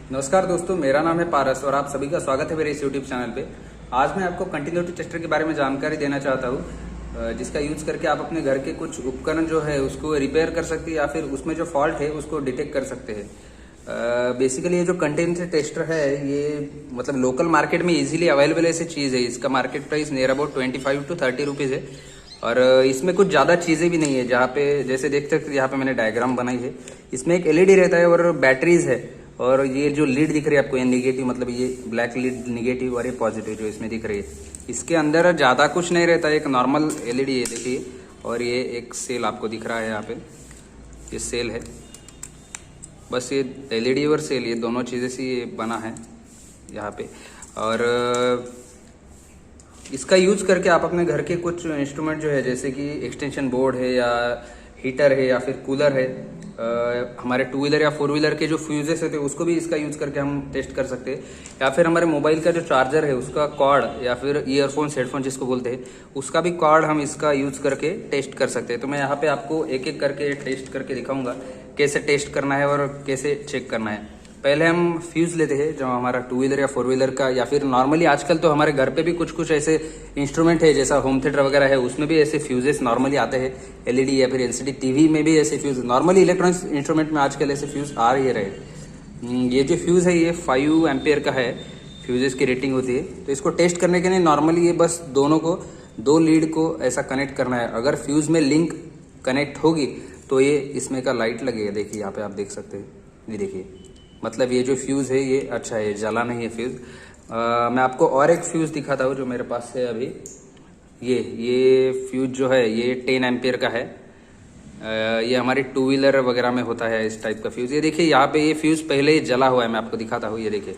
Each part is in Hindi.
नमस्कार दोस्तों, मेरा नाम है पारस और आप सभी का स्वागत है मेरे इस यूट्यूब चैनल पे। आज मैं आपको कंटिन्यूटी टेस्टर के बारे में जानकारी देना चाहता हूँ, जिसका यूज करके आप अपने घर के कुछ उपकरण जो है उसको रिपेयर कर सकते हैं या फिर उसमें जो फॉल्ट है उसको डिटेक्ट कर सकते हैं। बेसिकली ये जो कंटिन्यूटी टेस्टर है ये मतलब लोकल मार्केट में इजीली अवेलेबल ऐसी चीज़ है। इसका market price near about 25 to 30 rupees है और इसमें कुछ ज़्यादा चीज़ें भी नहीं है। जहाँ पे जैसे देख सकते यहाँ पे मैंने डायग्राम बनाई है, इसमें एक एलईडी रहता है और बैटरीज है और ये जो लीड दिख रही है आपको, ये निगेटिव मतलब ये ब्लैक लीड निगेटिव और ये पॉजिटिव जो इसमें दिख रही है, इसके अंदर ज़्यादा कुछ नहीं रहता है। एक नॉर्मल एलईडी है देखिए, और ये एक सेल आपको दिख रहा है यहाँ पे, ये सेल है। बस ये एलईडी और सेल ये दोनों चीज़ें से ये बना है यहाँ पे। और इसका यूज करके आप अपने घर के कुछ इंस्ट्रूमेंट जो है जैसे कि एक्सटेंशन बोर्ड है या हीटर है या फिर कूलर है, हमारे टू व्हीलर या फोर व्हीलर के जो फ्यूजेस होते हैं उसको भी इसका यूज करके हम टेस्ट कर सकते हैं। या फिर हमारे मोबाइल का जो चार्जर है उसका कॉर्ड या फिर ईयरफोन्स हेडफोन जिसको बोलते हैं उसका भी कॉर्ड हम इसका यूज करके टेस्ट कर सकते हैं। तो मैं यहाँ पे आपको एक एक करके टेस्ट करके दिखाऊंगा कैसे टेस्ट करना है और कैसे चेक करना है। पहले हम फ्यूज लेते हैं जो हमारा टू व्हीलर या फोर व्हीलर का, या फिर नॉर्मली आजकल तो हमारे घर पे भी कुछ कुछ ऐसे इंस्ट्रूमेंट है जैसा होम थिएटर वगैरह है, उसमें भी ऐसे फ्यूजेस नॉर्मली आते हैं। एलईडी या फिर एलसीडी टीवी में भी ऐसे फ्यूज, नॉर्मली इलेक्ट्रॉनिक्स इंस्ट्रूमेंट में आजकल ऐसे फ्यूज आ ही रहे। ये जो फ्यूज है ये 5 एम्पेयर का है, फ्यूजेस की रेटिंग होती है। तो इसको टेस्ट करने के लिए नॉर्मली ये बस दो लीड को ऐसा कनेक्ट करना है। अगर फ्यूज में लिंक कनेक्ट होगी तो ये इसमें का लाइट लगेगा। देखिए यहाँ पे आप देख सकते हैं, ये देखिए, मतलब ये जो फ्यूज़ है ये अच्छा है, जला नहीं है फ्यूज़। मैं आपको और एक फ्यूज़ दिखाता हूँ जो मेरे पास है अभी। ये फ्यूज़ जो है ये 10 एम्पियर का है। ये हमारे टू व्हीलर वगैरह में होता है इस टाइप का फ्यूज़। ये देखिए यहाँ पे ये फ्यूज़ पहले ही जला हुआ है, मैं आपको दिखाता हूँ। ये देखिए,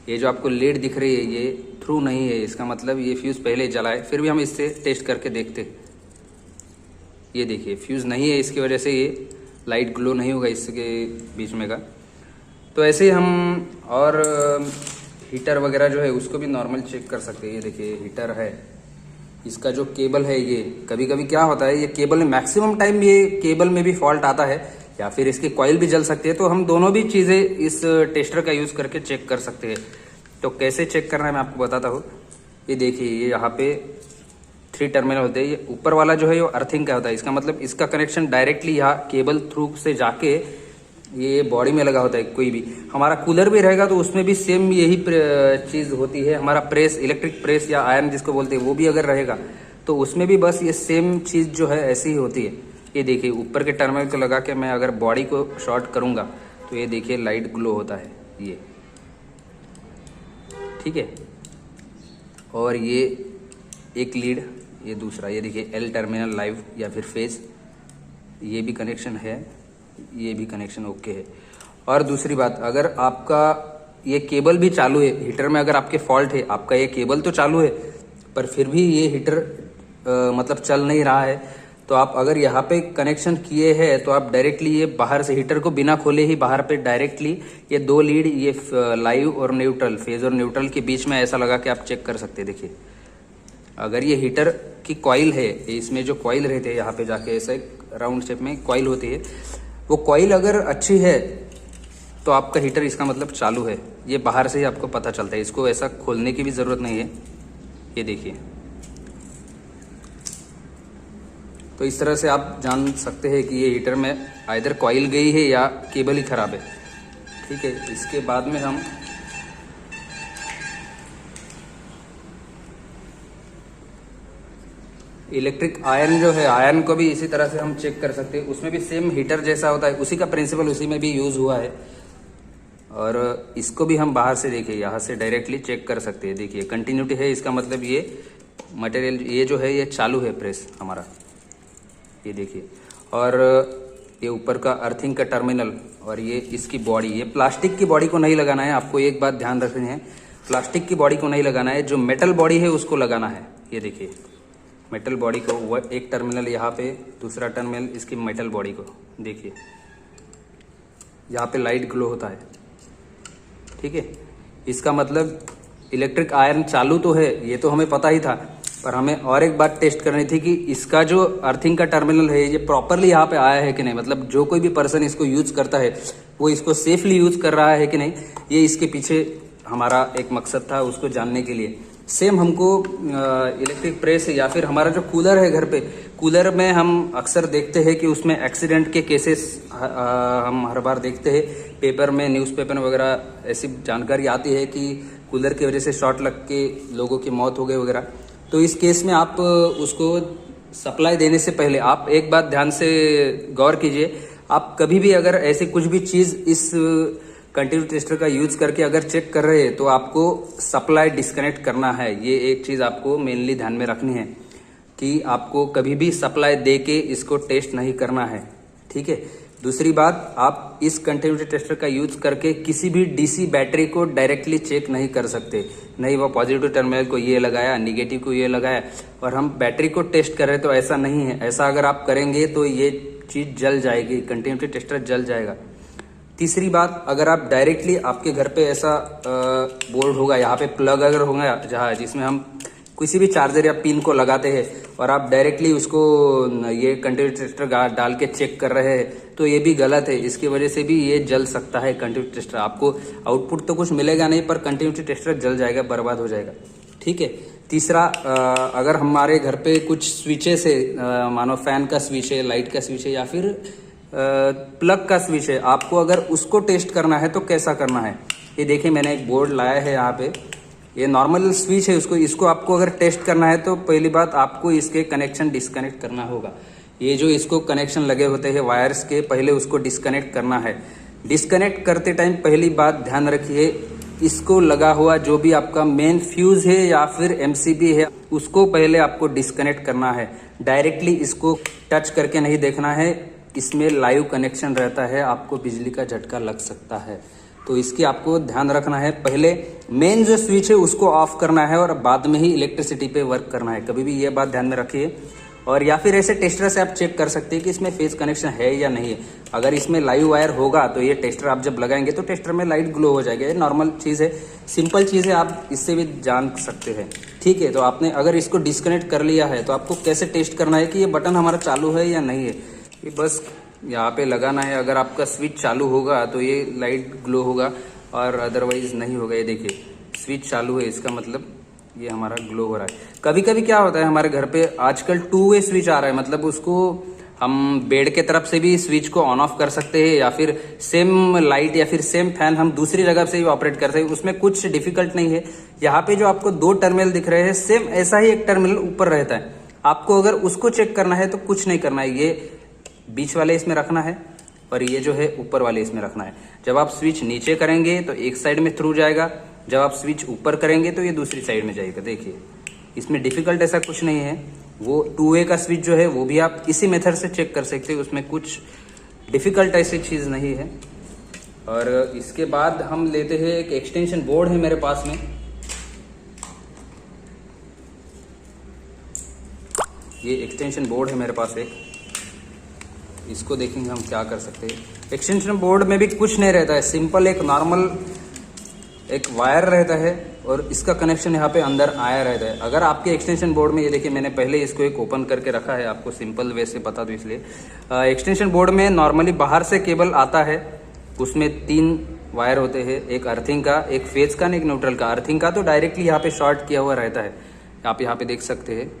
ये जो आपको लीड दिख रही है ये थ्रू नहीं है, इसका मतलब ये फ्यूज़ पहले ही जला है। फिर भी हम इससे टेस्ट करके देखते हैं। ये देखिए फ्यूज़ नहीं है, इसकी वजह से ये लाइट ग्लो नहीं होगा इसके बीच में का। तो ऐसे ही हम और हीटर वगैरह जो है उसको भी नॉर्मल चेक कर सकते हैं। ये देखिए हीटर है, इसका जो केबल है ये कभी कभी क्या होता है, ये केबल में मैक्सिमम टाइम ये केबल में भी फॉल्ट आता है या फिर इसकी कॉइल भी जल सकती है। तो हम दोनों भी चीज़ें इस टेस्टर का यूज़ करके चेक कर सकते हैं। तो कैसे चेक करना है मैं आपको बताता हूँ। ये देखिए, ये यहाँ पे 3 टर्मिनल होते हैं। ये ऊपर वाला जो है ये अर्थिंग का होता है, इसका मतलब इसका कनेक्शन डायरेक्टली यहाँ केबल थ्रू से जाके ये बॉडी में लगा होता है। कोई भी हमारा कूलर भी रहेगा तो उसमें भी सेम यही चीज़ होती है। हमारा प्रेस, इलेक्ट्रिक प्रेस या आयरन जिसको बोलते हैं, वो भी अगर रहेगा तो उसमें भी बस ये सेम चीज़ जो है ऐसी ही होती है। ये देखिए ऊपर के टर्मिनल को लगा के मैं अगर बॉडी को शॉर्ट करूँगा तो ये देखिए लाइट ग्लो होता है ये, ठीक है। और ये एक लीड, ये दूसरा, ये देखिए एल टर्मिनल लाइव या फिर फेज, ये भी कनेक्शन है, ये भी कनेक्शन ओके है। और दूसरी बात, अगर आपका ये केबल भी चालू है हीटर में, अगर आपके फॉल्ट है, आपका ये केबल तो चालू है पर फिर भी ये हीटर मतलब चल नहीं रहा है, तो आप अगर यहाँ पे कनेक्शन किए हैं तो आप डायरेक्टली ये बाहर से हीटर को बिना खोले ही बाहर पे डायरेक्टली ये 2 लीड, ये लाइव और न्यूट्रल, फेज और न्यूट्रल के बीच में ऐसा लगा के आप चेक कर सकते हैं। देखिए अगर ये हीटर की कॉइल है, इसमें जो कॉइल रहते हैं यहाँ पे जाके ऐसे राउंड शेप में कॉइल होती है, वो कॉइल अगर अच्छी है तो आपका हीटर इसका मतलब चालू है। ये बाहर से ही आपको पता चलता है, इसको ऐसा खोलने की भी ज़रूरत नहीं है। ये देखिए, तो इस तरह से आप जान सकते हैं कि ये हीटर में आइदर कॉइल गई है या केबल ही ख़राब है, ठीक है। इसके बाद में हम इलेक्ट्रिक आयरन जो है, आयरन को भी इसी तरह से हम चेक कर सकते हैं। उसमें भी सेम हीटर जैसा होता है, उसी का प्रिंसिपल उसी में भी यूज़ हुआ है। और इसको भी हम बाहर से देखिए यहाँ से डायरेक्टली चेक कर सकते हैं। देखिए कंटिन्यूटी है, इसका मतलब ये मटेरियल ये जो है ये चालू है प्रेस हमारा, ये देखिए। और ये ऊपर का अर्थिंग का टर्मिनल और ये इसकी बॉडी, ये प्लास्टिक की बॉडी को नहीं लगाना है। आपको एक बात ध्यान रखनी है, प्लास्टिक की बॉडी को नहीं लगाना है, जो मेटल बॉडी है उसको लगाना है। ये देखिए मेटल बॉडी को, वो एक टर्मिनल यहाँ पे, दूसरा टर्मिनल इसकी मेटल बॉडी को देखिए, यहाँ पे लाइट ग्लो होता है, ठीक है। इसका मतलब इलेक्ट्रिक आयरन चालू तो है, ये तो हमें पता ही था, पर हमें और एक बात टेस्ट करनी थी कि इसका जो अर्थिंग का टर्मिनल है ये प्रॉपरली यहाँ पे आया है कि नहीं। मतलब जो कोई भी पर्सन इसको यूज करता है वो इसको सेफली यूज कर रहा है कि नहीं, ये इसके पीछे हमारा एक मकसद था, उसको जानने के लिए। सेम हमको इलेक्ट्रिक प्रेस या फिर हमारा जो कूलर है घर पे, कूलर में हम अक्सर देखते हैं कि उसमें एक्सीडेंट के केसेस हम हर बार देखते हैं। पेपर में, न्यूज़पेपर वगैरह ऐसी जानकारी आती है कि कूलर की वजह से शॉर्ट लग के लोगों की मौत हो गई वगैरह। तो इस केस में आप उसको सप्लाई देने से पहले आप एक बात ध्यान से गौर कीजिए, आप कभी भी अगर ऐसी कुछ भी चीज़ इस कंटिन्यू टेस्टर का यूज करके अगर चेक कर रहे हैं तो आपको सप्लाई डिस्कनेक्ट करना है। ये एक चीज़ आपको मेनली ध्यान में रखनी है कि आपको कभी भी सप्लाई दे के इसको टेस्ट नहीं करना है, ठीक है। दूसरी बात, आप इस कंटिन्यूटी टेस्टर का यूज करके किसी भी डीसी बैटरी को डायरेक्टली चेक नहीं कर सकते। नहीं, वो पॉजिटिव टर्मिनल को ये लगाया, निगेटिव को ये लगाया और हम बैटरी को टेस्ट कर रहे, तो ऐसा नहीं है। ऐसा अगर आप करेंगे तो ये चीज़ जल जाएगी, कंटिन्यूटी टेस्टर जल जाएगा। तीसरी बात, अगर आप डायरेक्टली आपके घर पे ऐसा बोर्ड होगा, यहाँ पे प्लग अगर होगा जहाँ जिसमें हम किसी भी चार्जर या पिन को लगाते हैं और आप डायरेक्टली उसको ये कंटिन्यूटी टेस्टर डाल के चेक कर रहे हैं तो ये भी गलत है। इसकी वजह से भी ये जल सकता है कंटिन्यूटी टेस्टर। आपको आउटपुट तो कुछ मिलेगा नहीं पर कंटिन्यूटी टेस्टर जल जाएगा, बर्बाद हो जाएगा, ठीक है। तीसरा, अगर हमारे घर पे कुछ स्विचेस है, मानो फैन का स्विच है, लाइट का स्विच है या फिर प्लग का स्विच है, आपको अगर उसको टेस्ट करना है तो कैसा करना है, ये देखिए मैंने एक बोर्ड लाया है यहाँ पे। ये नॉर्मल स्विच है, इसको आपको अगर टेस्ट करना है तो पहली बात आपको इसके कनेक्शन डिस्कनेक्ट करना होगा। ये जो इसको कनेक्शन लगे होते हैं वायर्स के, पहले उसको डिस्कनेक्ट करना है। डिस्कनेक्ट करते टाइम पहली बात ध्यान रखिए, इसको लगा हुआ जो भी आपका मेन फ्यूज है या फिर एमसीबी है, उसको पहले आपको डिस्कनेक्ट करना है। डायरेक्टली इसको टच करके नहीं देखना है, इसमें लाइव कनेक्शन रहता है, आपको बिजली का झटका लग सकता है। तो इसकी आपको ध्यान रखना है, पहले मेन जो स्विच है उसको ऑफ करना है और बाद में ही इलेक्ट्रिसिटी पे वर्क करना है। कभी भी ये बात ध्यान में रखिए। और या फिर ऐसे टेस्टर से आप चेक कर सकते हैं कि इसमें फेज कनेक्शन है या नहीं है। अगर इसमें लाइव वायर होगा तो ये टेस्टर आप जब लगाएंगे तो टेस्टर में लाइट ग्लो हो जाएगा। ये नॉर्मल चीज़ है, सिंपल चीज़ है, आप इससे भी जान सकते हैं, ठीक है। तो आपने अगर इसको डिस्कनेक्ट कर लिया है तो आपको कैसे टेस्ट करना है कि ये बटन हमारा चालू है या नहीं है। ये बस यहाँ पे लगाना है। अगर आपका स्विच चालू होगा तो ये लाइट ग्लो होगा और अदरवाइज नहीं होगा। ये देखिए स्विच चालू है, इसका मतलब ये हमारा ग्लो हो रहा है। कभी कभी क्या होता है हमारे घर पे आजकल 2 वे स्विच आ रहा है, मतलब उसको हम बेड के तरफ से भी स्विच को ऑन ऑफ कर सकते हैं या फिर सेम लाइट या फिर सेम फैन हम दूसरी जगह से भी ऑपरेट कर सकते हैं। उसमें कुछ डिफिकल्ट नहीं है। यहाँ पे जो आपको 2 टर्मिनल दिख रहे हैं, सेम ऐसा ही एक टर्मिनल ऊपर रहता है। आपको अगर उसको चेक करना है तो कुछ नहीं करना है, ये बीच वाले इसमें रखना है और ये जो है ऊपर वाले इसमें रखना है। जब आप स्विच नीचे करेंगे तो एक साइड में थ्रू जाएगा, जब आप स्विच ऊपर करेंगे तो ये दूसरी साइड में जाएगा। देखिए इसमें डिफिकल्ट ऐसा कुछ नहीं है। वो 2 वे का स्विच जो है वो भी आप इसी मेथड से चेक कर सकते हैं, उसमें कुछ डिफिकल्ट ऐसी चीज़ नहीं है। और इसके बाद हम लेते हैं एक एक्सटेंशन बोर्ड है मेरे पास में, ये एक्सटेंशन बोर्ड है मेरे पास एक। इसको देखेंगे हम क्या कर सकते हैं। एक्सटेंशन बोर्ड में भी कुछ नहीं रहता है, सिंपल एक नॉर्मल एक वायर रहता है और इसका कनेक्शन यहाँ पे अंदर आया रहता है। अगर आपके एक्सटेंशन बोर्ड में, ये देखिए मैंने पहले इसको एक ओपन करके रखा है, आपको सिंपल वे से बता दूं इसलिए। एक्सटेंशन बोर्ड में नॉर्मली बाहर से केबल आता है, उसमें 3 वायर होते हैं, एक अर्थिंग का, एक फेज का, एक न्यूट्रल का। अर्थिंग का तो डायरेक्टली यहाँ पे शॉर्ट किया हुआ रहता है, आप यहाँ पे देख सकते हैं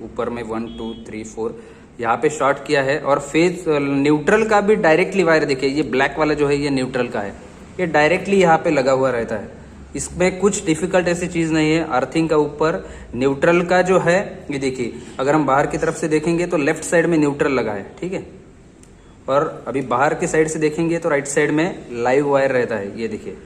ऊपर में 1 2 3 4 यहाँ पे शॉर्ट किया है। और फेज न्यूट्रल का भी डायरेक्टली वायर देखिए, ये ब्लैक वाला जो है ये न्यूट्रल का है, ये डायरेक्टली यहाँ पे लगा हुआ रहता है। इसमें कुछ डिफिकल्ट ऐसी चीज़ नहीं है। अर्थिंग का ऊपर, न्यूट्रल का जो है ये देखिए, अगर हम बाहर की तरफ से देखेंगे तो लेफ्ट साइड में न्यूट्रल लगा है, ठीक है। और अभी बाहर की साइड से देखेंगे तो राइट साइड में लाइव वायर रहता है, ये देखिए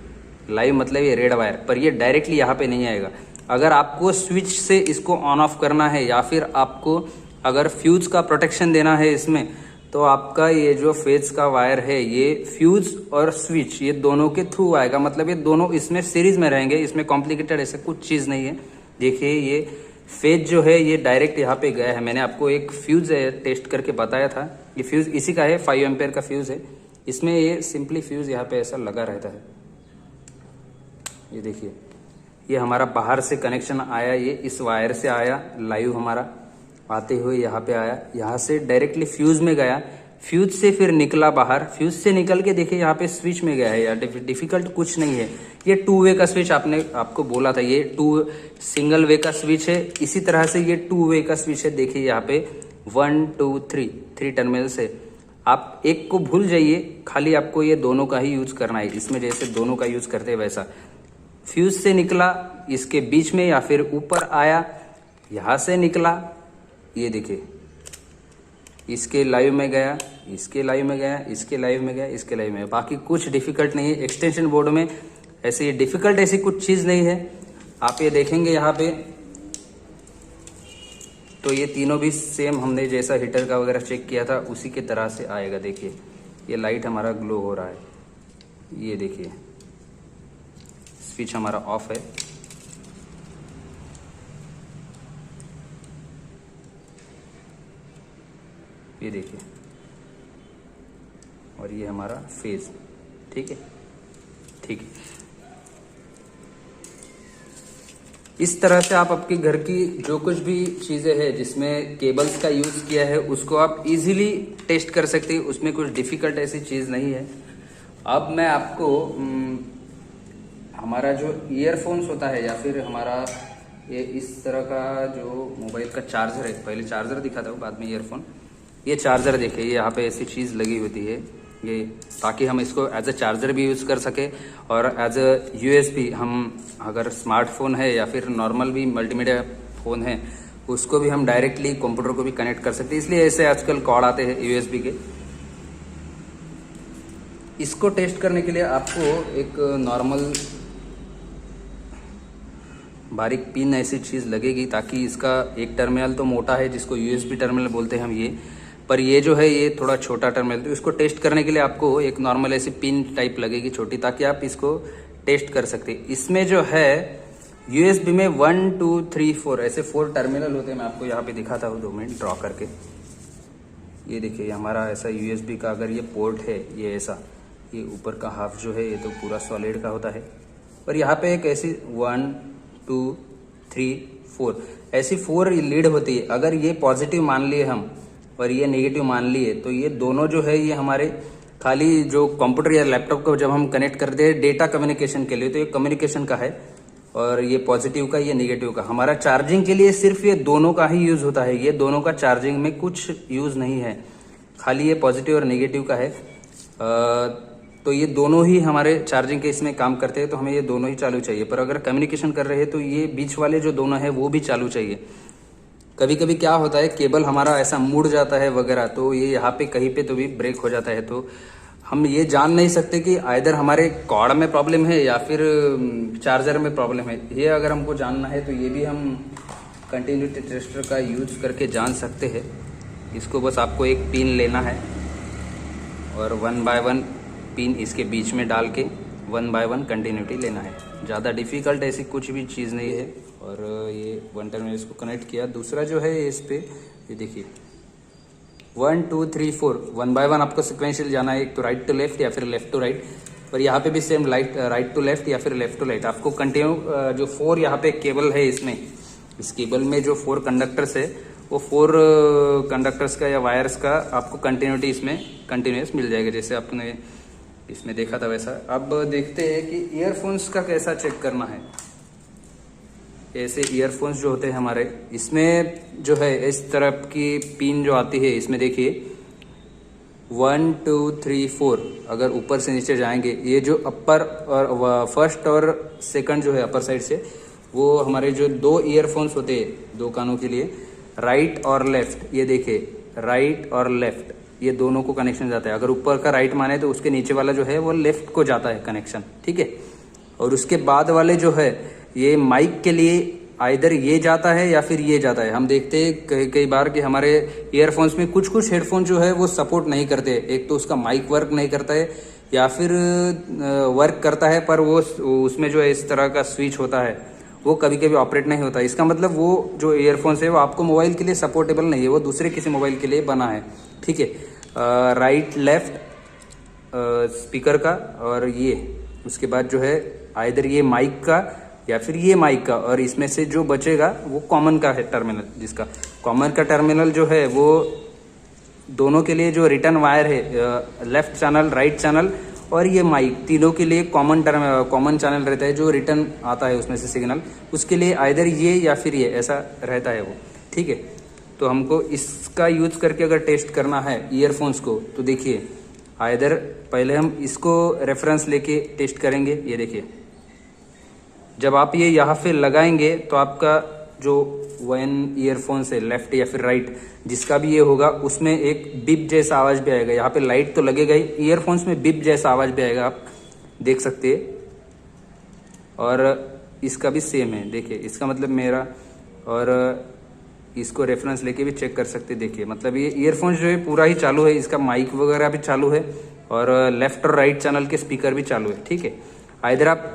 लाइव मतलब ये रेड वायर, पर ये डायरेक्टली यहाँ पे नहीं आएगा। अगर आपको स्विच से इसको ऑन ऑफ करना है या फिर आपको अगर फ्यूज का प्रोटेक्शन देना है इसमें, तो आपका ये जो फेज का वायर है ये फ्यूज और स्विच ये दोनों के थ्रू आएगा, मतलब ये दोनों इसमें सीरीज में रहेंगे। इसमें कॉम्प्लिकेटेड ऐसा कुछ चीज़ नहीं है। देखिए ये फेज जो है ये डायरेक्ट यहाँ पे गया है। मैंने आपको एक फ्यूज टेस्ट करके बताया था, ये फ्यूज इसी का है, 5 एम्पेयर का फ्यूज है। इसमें ये सिंपली फ्यूज यहाँ पे ऐसा लगा रहता है। ये देखिए ये हमारा बाहर से कनेक्शन आया, ये इस वायर से आया, लाइव हमारा आते हुए यहाँ पे आया, यहाँ से डायरेक्टली फ्यूज में गया। फ्यूज से फिर निकला बाहर, फ्यूज से निकल के देखिए यहाँ पे स्विच में गया है यार, डिफिकल्ट कुछ नहीं है। ये 2 वे का स्विच आपको बोला था, ये 2 सिंगल वे का स्विच है। इसी तरह से ये 2 वे का स्विच है। देखिए यहाँ पे 1 2 3 टर्मिनल से आप एक को भूल जाइए, खाली आपको ये दोनों का ही यूज करना है। इसमें जैसे दोनों का यूज करते हैं वैसा, फ्यूज से निकला इसके बीच में या फिर ऊपर आया, यहाँ से निकला, ये देखिए इसके लाइव में गया, इसके लाइव में गया, इसके लाइव में गया, इसके लाइव में गया। बाकी कुछ डिफिकल्ट नहीं है एक्सटेंशन बोर्ड में, ऐसे डिफिकल्ट ऐसी कुछ चीज़ नहीं है। आप ये देखेंगे यहाँ पे तो ये तीनों भी सेम, हमने जैसा हीटर का वगैरह चेक किया था उसी के तरह से आएगा। देखिए ये लाइट हमारा ग्लो हो रहा है, ये देखिए स्विच हमारा ऑफ है। ये देखिए, और ये हमारा फेज, ठीक है, ठीक है। इस तरह से आप आपके घर की जो कुछ भी चीज़ें हैं जिसमें केबल्स का यूज़ किया है उसको आप इजीली टेस्ट कर सकते हैं, उसमें कुछ डिफ़िकल्ट ऐसी चीज़ नहीं है। अब मैं आपको हमारा जो ईयरफोन्स होता है या फिर हमारा ये इस तरह का जो मोबाइल का चार्जर है, पहले चार्जर दिखाता हूँ बाद में ईयरफोन। ये चार्जर देखिए, ये यहाँ पे ऐसी चीज़ लगी होती है ये, ताकि हम इसको एज अ चार्जर भी यूज़ कर सके और एज अ यूएसबी हम अगर स्मार्टफोन है या फिर नॉर्मल भी मल्टीमीडिया फ़ोन है उसको भी हम डायरेक्टली कंप्यूटर को भी कनेक्ट कर सकते हैं। इसलिए ऐसे आजकल कॉर्ड आते हैं यूएसबी के। इसको टेस्ट करने के लिए आपको एक नॉर्मल बारीक पिन ऐसी चीज़ लगेगी, ताकि इसका एक टर्मिनल तो मोटा है जिसको यूएसबी टर्मिनल बोलते हैं हम ये, पर ये जो है ये थोड़ा छोटा टर्मिनल। तो इसको टेस्ट करने के लिए आपको एक नॉर्मल ऐसी पिन टाइप लगेगी छोटी, ताकि आप इसको टेस्ट कर सकते हैं। इसमें जो है यूएसबी में 1 2 3 4 ऐसे 4 टर्मिनल होते हैं। मैं आपको यहाँ पे दिखाता हूँ 2 मिनट ड्रॉ करके। ये देखिए हमारा ऐसा यूएसबी का अगर ये पोर्ट है, ये ऐसा, ये ऊपर का हाफ जो है ये तो पूरा सॉलिड का होता है, और यहाँ पे एक ऐसी 1 2 3 4 ऐसी 4 लीड होती है। अगर ये पॉजिटिव मान लिए हम और ये नेगेटिव मान लिए तो ये दोनों जो है ये हमारे खाली जो कंप्यूटर या लैपटॉप को जब हम कनेक्ट करते हैं डेटा कम्युनिकेशन के लिए, तो ये कम्युनिकेशन का है, और ये पॉजिटिव का, ये नेगेटिव का। हमारा चार्जिंग के लिए सिर्फ ये दोनों का ही यूज़ होता है, ये दोनों का चार्जिंग में कुछ यूज़ नहीं है, खाली ये पॉजिटिव और नेगेटिव का है। तो ये दोनों ही हमारे चार्जिंग के इसमें काम करते हैं, तो हमें ये दोनों ही चालू चाहिए। पर अगर कम्युनिकेशन कर रहे हैं तो ये बीच वाले जो दोनों है वो भी चालू चाहिए। कभी कभी क्या होता है केबल हमारा ऐसा मुड़ जाता है वगैरह, तो ये यहाँ पे कहीं पे तो भी ब्रेक हो जाता है, तो हम ये जान नहीं सकते कि आइदर हमारे कॉर्ड में प्रॉब्लम है या फिर चार्जर में प्रॉब्लम है। ये अगर हमको जानना है तो ये भी हम कंटिन्यूटी टेस्टर का यूज करके जान सकते हैं। इसको बस आपको एक पिन लेना है और 1 बाय 1 पिन इसके बीच में डाल के 1 बाय 1 कंटिन्यूटी लेना है। ज़्यादा डिफ़िकल्ट ऐसी कुछ भी चीज़ नहीं है। और ये 1 टर्मिनल इसको कनेक्ट किया। दूसरा जो है इस पे ये देखिए 1 2 3 4 1 बाय 1 आपको सिक्वेंशियल जाना है, एक तो राइट टू लेफ्ट या फिर लेफ्ट टू राइट। पर यहाँ पे भी सेम राइट टू लेफ्ट या फिर लेफ्ट टू राइट। आपको कंटिन्यू जो 4 यहाँ पे केबल है इसमें, इस केबल में जो 4 कंडक्टर्स है वो 4 कंडक्टर्स का या वायर्स का आपको कंटिन्यूटी इसमें कंटिन्यूस मिल जाएगा, जैसे आपने इसमें देखा था वैसा। अब देखते हैं कि ईयरफोन्स का कैसा चेक करना है। ऐसे ईयरफोन्स जो होते हैं हमारे, इसमें जो है इस तरफ की पिन जो आती है इसमें देखिए 1 2 3 4 अगर ऊपर से नीचे जाएंगे, ये जो अपर और फर्स्ट और सेकंड जो है अपर साइड से, वो हमारे जो 2 ईयरफोन्स होते हैं 2 कानों के लिए, राइट और लेफ्ट, ये देखिए राइट और लेफ्ट ये दोनों को कनेक्शन जाता है। अगर ऊपर का राइट माने तो उसके नीचे वाला जो है वो लेफ्ट को जाता है कनेक्शन, ठीक है। और उसके बाद वाले जो है ये माइक के लिए आइदर ये जाता है या फिर ये जाता है। हम देखते हैं कई बार कि हमारे ईयरफोन्स में कुछ कुछ हेडफोन जो है वो सपोर्ट नहीं करते। एक तो उसका माइक वर्क नहीं करता है या फिर वर्क करता है पर वो उसमें जो है इस तरह का स्विच होता है वो कभी कभी ऑपरेट नहीं होता। इसका मतलब वो जो ईयरफोन्स है वो आपको मोबाइल के लिए सपोर्टेबल नहीं है, वो दूसरे किसी मोबाइल के लिए बना है, ठीक है। राइट लेफ्ट स्पीकर का और ये उसके बाद जो है आइदर ये माइक का या फिर ये माइक का, और इसमें से जो बचेगा वो कॉमन का है टर्मिनल, जिसका कॉमन का टर्मिनल जो है वो दोनों के लिए जो रिटर्न वायर है, लेफ्ट चैनल, राइट चैनल और ये माइक, तीनों के लिए कॉमन चैनल रहता है जो रिटर्न आता है उसमें से सिग्नल, उसके लिए आइदर ये या फिर ये ऐसा रहता है वो। ठीक है, तो हमको इसका यूज करके अगर टेस्ट करना है ईयरफोन्स को, तो देखिए आइदर पहले हम इसको रेफरेंस लेके टेस्ट करेंगे। ये देखिए, जब आप ये यहाँ पे लगाएंगे तो आपका जो वन ईयरफोन से लेफ्ट या फिर राइट जिसका भी ये होगा, उसमें एक बिप जैसा आवाज भी आएगा। यहाँ पे लाइट तो लगेगा ही, ईयरफोन्स में बिप जैसा आवाज भी आएगा, आप देख सकते हैं। और इसका भी सेम है, देखिए इसका मतलब मेरा, और इसको रेफरेंस लेके भी चेक कर सकते हैं। देखिए मतलब ये ईयरफोन्स जो है पूरा ही चालू है, इसका माइक वगैरह भी चालू है और लेफ्ट और राइट चैनल के स्पीकर भी चालू है। ठीक है, आइदर आप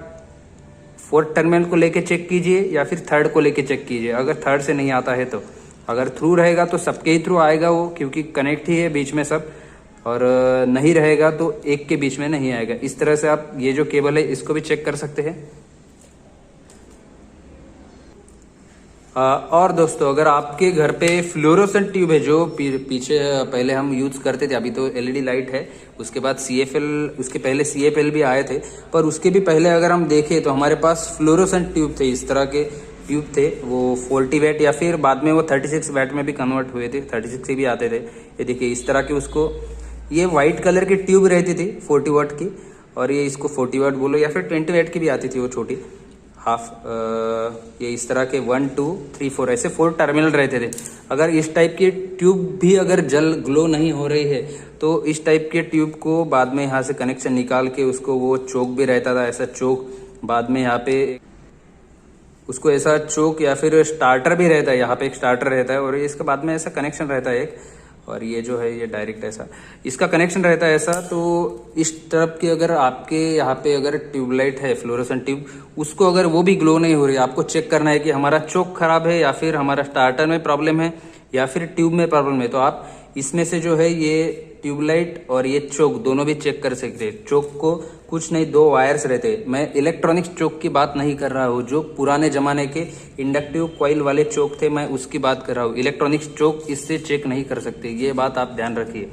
फोर्थ टर्मिनल को लेके चेक कीजिए या फिर थर्ड को लेके चेक कीजिए। अगर थर्ड से नहीं आता है तो, अगर थ्रू रहेगा तो सबके ही थ्रू आएगा वो, क्योंकि कनेक्ट ही है बीच में सब, और नहीं रहेगा तो एक के बीच में नहीं आएगा। इस तरह से आप ये जो केबल है इसको भी चेक कर सकते हैं। और दोस्तों, अगर आपके घर पे फ्लोरोसेंट ट्यूब है, जो पीछे पहले हम यूज करते थे, अभी तो एलईडी लाइट है, उसके बाद सीएफएल, उसके पहले सीएफएल भी आए थे, पर उसके भी पहले अगर हम देखें तो हमारे पास फ्लोरोसेंट ट्यूब थे, इस तरह के ट्यूब थे। वो 40 वैट या फिर बाद में वो 36 वैट में भी कन्वर्ट हुए थे, 36 से भी आते थे। ये देखिए इस तरह के, उसको ये व्हाइट कलर की ट्यूब रहती थी 40 वाट की, और ये इसको 40 वाट बोलो या फिर 20 वाट की भी आती थी वो छोटी हाफ। ये इस तरह के 1 2 3 4 ऐसे 4 टर्मिनल रहते थे। अगर इस टाइप की ट्यूब भी अगर जल ग्लो नहीं हो रही है तो इस टाइप के ट्यूब को बाद में यहाँ से कनेक्शन निकाल के उसको, वो चोक भी रहता था ऐसा चोक, बाद में यहाँ पे उसको ऐसा चोक या फिर स्टार्टर भी रहता है, यहाँ पे एक स्टार्टर रहता है और इसके बाद में ऐसा कनेक्शन रहता है एक, और ये जो है ये डायरेक्ट ऐसा इसका कनेक्शन रहता है ऐसा। तो इस तरफ की अगर आपके यहाँ पे अगर ट्यूबलाइट है फ्लोरोसेंट ट्यूब, उसको अगर वो भी ग्लो नहीं हो रही, आपको चेक करना है कि हमारा चोक खराब है या फिर हमारा स्टार्टर में प्रॉब्लम है या फिर ट्यूब में प्रॉब्लम है, तो आप इसमें से जो है ये ट्यूबलाइट और ये चोक दोनों भी चेक कर सकते हैं। चोक को कुछ नहीं, 2 वायर्स रहते हैं, मैं इलेक्ट्रॉनिक्स चोक की बात नहीं कर रहा हूँ, जो पुराने जमाने के इंडक्टिव कॉइल वाले चोक थे मैं उसकी बात कर रहा हूँ। इलेक्ट्रॉनिक्स चोक इससे चेक नहीं कर सकते, ये बात आप ध्यान रखिए।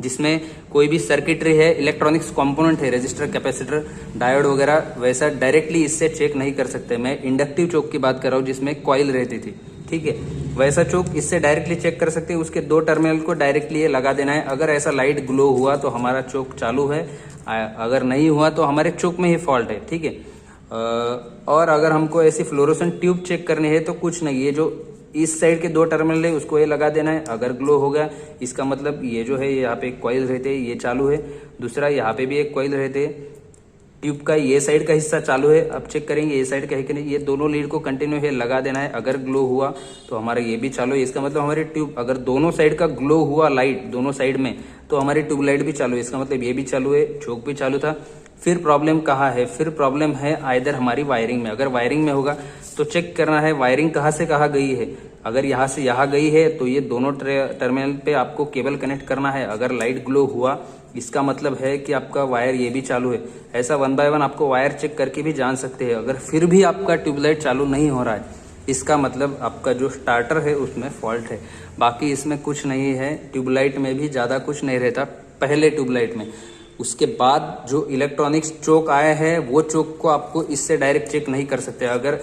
जिसमें कोई भी सर्किटरी है, इलेक्ट्रॉनिक्स कंपोनेंट है, रजिस्टर, कैपेसिटर, डायोड वगैरह, वैसा डायरेक्टली इससे चेक नहीं कर सकते। मैं इंडक्टिव चोक की बात कर रहा हूँ जिसमें कॉइल रहती थी, ठीक है, वैसा चोक इससे डायरेक्टली चेक कर सकते हैं। उसके 2 टर्मिनल को डायरेक्टली ये लगा देना है। अगर ऐसा लाइट ग्लो हुआ तो हमारा चोक चालू है, अगर नहीं हुआ तो हमारे चोक में ही फॉल्ट है। ठीक है, और अगर हमको ऐसी फ्लोरोसेंट ट्यूब चेक करनी है तो कुछ नहीं, ये जो इस साइड के 2 टर्मिनल है उसको ये लगा देना है। अगर ग्लो हो गया इसका मतलब ये जो है यहाँ पे एक कॉइल रहते हैं, ये चालू है। दूसरा यहाँ पे भी एक कॉइल रहते हैं, ट्यूब का ये साइड का हिस्सा चालू है। अब चेक करेंगे ये साइड का है कि नहीं, ये दोनों लीड को कंटिन्यू है लगा देना है। अगर ग्लो हुआ तो हमारा ये भी चालू है, इसका मतलब हमारी ट्यूब, अगर दोनों साइड का ग्लो हुआ लाइट दोनों साइड में, तो हमारी ट्यूबलाइट भी चालू है, इसका मतलब ये भी चालू है, चोक भी चालू था। फिर प्रॉब्लम कहाँ है? फिर प्रॉब्लम है आइदर हमारी वायरिंग में। अगर वायरिंग में होगा तो चेक करना है वायरिंग कहाँ से कहाँ गई है। अगर यहाँ से यहाँ गई है तो ये दोनों टर्मिनल पे आपको केबल कनेक्ट करना है। अगर लाइट ग्लो हुआ इसका मतलब है कि आपका वायर ये भी चालू है। ऐसा 1 बाय 1 आपको वायर चेक करके भी जान सकते हैं। अगर फिर भी आपका ट्यूबलाइट चालू नहीं हो रहा है, इसका मतलब आपका जो स्टार्टर है उसमें फॉल्ट है। बाकी इसमें कुछ नहीं है। ट्यूबलाइट में भी ज़्यादा कुछ नहीं रहता पहले ट्यूबलाइट में। उसके बाद जो इलेक्ट्रॉनिक्स चोक आए हैं वो चोक को आपको इससे डायरेक्ट चेक नहीं कर सकते। अगर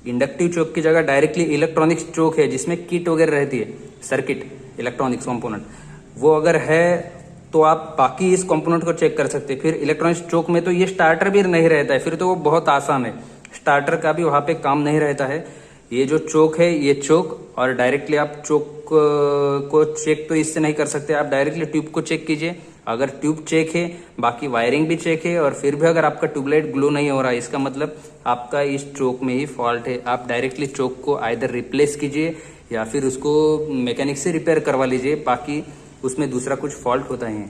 इंडक्टिव चोक की जगह डायरेक्टली इलेक्ट्रॉनिक्स चोक है जिसमें किट वगैरह रहती है, सर्किट, इलेक्ट्रॉनिक्स कंपोनेंट, वो अगर है तो आप बाकी इस कंपोनेंट को चेक कर सकते हैं। फिर इलेक्ट्रॉनिक्स चोक में तो ये स्टार्टर भी नहीं रहता है, फिर तो वो बहुत आसान है। स्टार्टर का भी वहाँ पे काम नहीं रहता है। ये जो चोक है ये चोक, और डायरेक्टली आप चोक को चेक तो इससे नहीं कर सकते, आप डायरेक्टली ट्यूब को चेक कीजिए। अगर ट्यूब चेक है, बाकी वायरिंग भी चेक है, और फिर भी अगर आपका ट्यूबलाइट ग्लो नहीं हो रहा है, इसका मतलब आपका इस चोक में ही फॉल्ट है। आप डायरेक्टली चोक को आइदर रिप्लेस कीजिए या फिर उसको मैकेनिक से रिपेयर करवा लीजिए, बाकी उसमें दूसरा कुछ फॉल्ट होता है।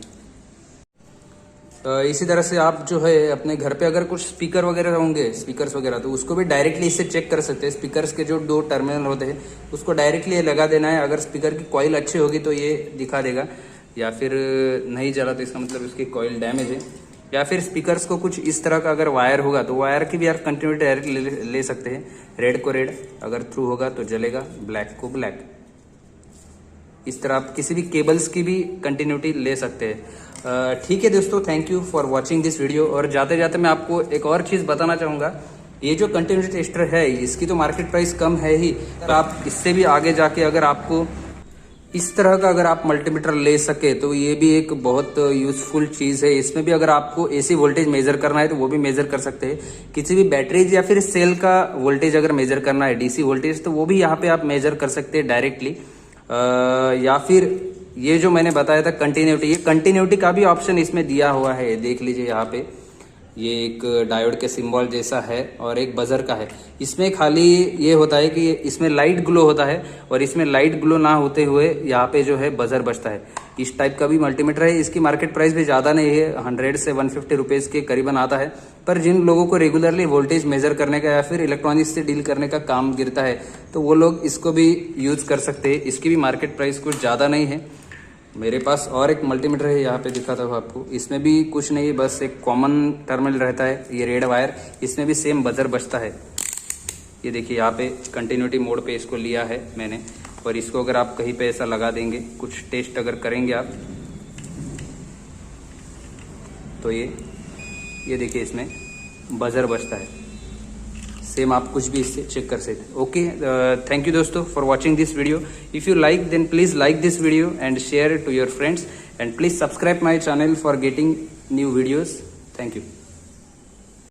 इसी तरह से आप जो है अपने घर पे अगर कुछ स्पीकर वगैरह होंगे, स्पीकर्स वगैरह, तो उसको भी डायरेक्टली इससे चेक कर सकते हैं। स्पीकर्स के जो 2 टर्मिनल होते हैं उसको डायरेक्टली लगा देना है। अगर स्पीकर की कॉइल अच्छी होगी तो ये दिखा देगा, या फिर नहीं जला तो इसका मतलब उसकी कॉइल डैमेज है। या फिर स्पीकर्स को कुछ इस तरह का अगर वायर होगा तो वायर की भी आप कंटिन्यूटी डायरेक्ट ले सकते हैं। रेड को रेड, अगर थ्रू होगा तो जलेगा, ब्लैक को ब्लैक। इस तरह आप किसी भी केबल्स की भी कंटिन्यूटी ले सकते हैं। ठीक है दोस्तों, thank you for watching this video. और जाते जाते मैं आपको एक और चीज़ बताना चाहूँगा, ये जो कंटिन्यूटी टेस्टर है इसकी तो मार्केट प्राइस कम है ही, पर आप इससे भी आगे जाके अगर आपको इस तरह का अगर आप मल्टीमीटर ले सके तो ये भी एक बहुत यूजफुल चीज़ है। इसमें भी अगर आपको एसी वोल्टेज मेजर करना है तो वो भी मेजर कर सकते हैं। किसी भी बैटरीज या फिर सेल का वोल्टेज अगर मेजर करना है, डीसी वोल्टेज, तो वो भी यहाँ पे आप मेजर कर सकते हैं डायरेक्टली। या फिर ये जो मैंने बताया था कंटिन्यूटी, ये कंटिन्यूटी का भी ऑप्शन इसमें दिया हुआ है, देख लीजिए यहाँ पे। ये एक डायोड के सिंबल जैसा है और एक बजर का है। इसमें खाली ये होता है कि इसमें लाइट ग्लो होता है और इसमें लाइट ग्लो ना होते हुए यहाँ पे जो है बजर बजता है। इस टाइप का भी मल्टीमीटर है। इसकी मार्केट प्राइस भी ज़्यादा नहीं है, 100 से 150 रुपीज़ के करीबन आता है। पर जिन लोगों को रेगुलरली वोल्टेज मेजर करने का या फिर इलेक्ट्रॉनिक्स से डील करने का काम गिरता है तो वो लोग इसको भी यूज़ कर सकते हैं। इसकी भी मार्केट प्राइस कुछ ज़्यादा नहीं है। मेरे पास और एक मल्टीमीटर है, यहाँ पे दिखाता हूँ आपको। इसमें भी कुछ नहीं, बस एक कॉमन टर्मिनल रहता है, ये रेड वायर। इसमें भी सेम बजर बजता है। ये देखिए यहाँ पे कंटिन्यूटी मोड पे इसको लिया है मैंने, और इसको अगर आप कहीं पे ऐसा लगा देंगे, कुछ टेस्ट अगर करेंगे आप, तो ये देखिए इसमें बजर बजता है। सेम आप कुछ भी इससे चेक कर सकते हैं। ओके, थैंक यू दोस्तों for watching this video. If you like then please like this video and share it to your friends, and please subscribe my channel for getting new videos. Thank you.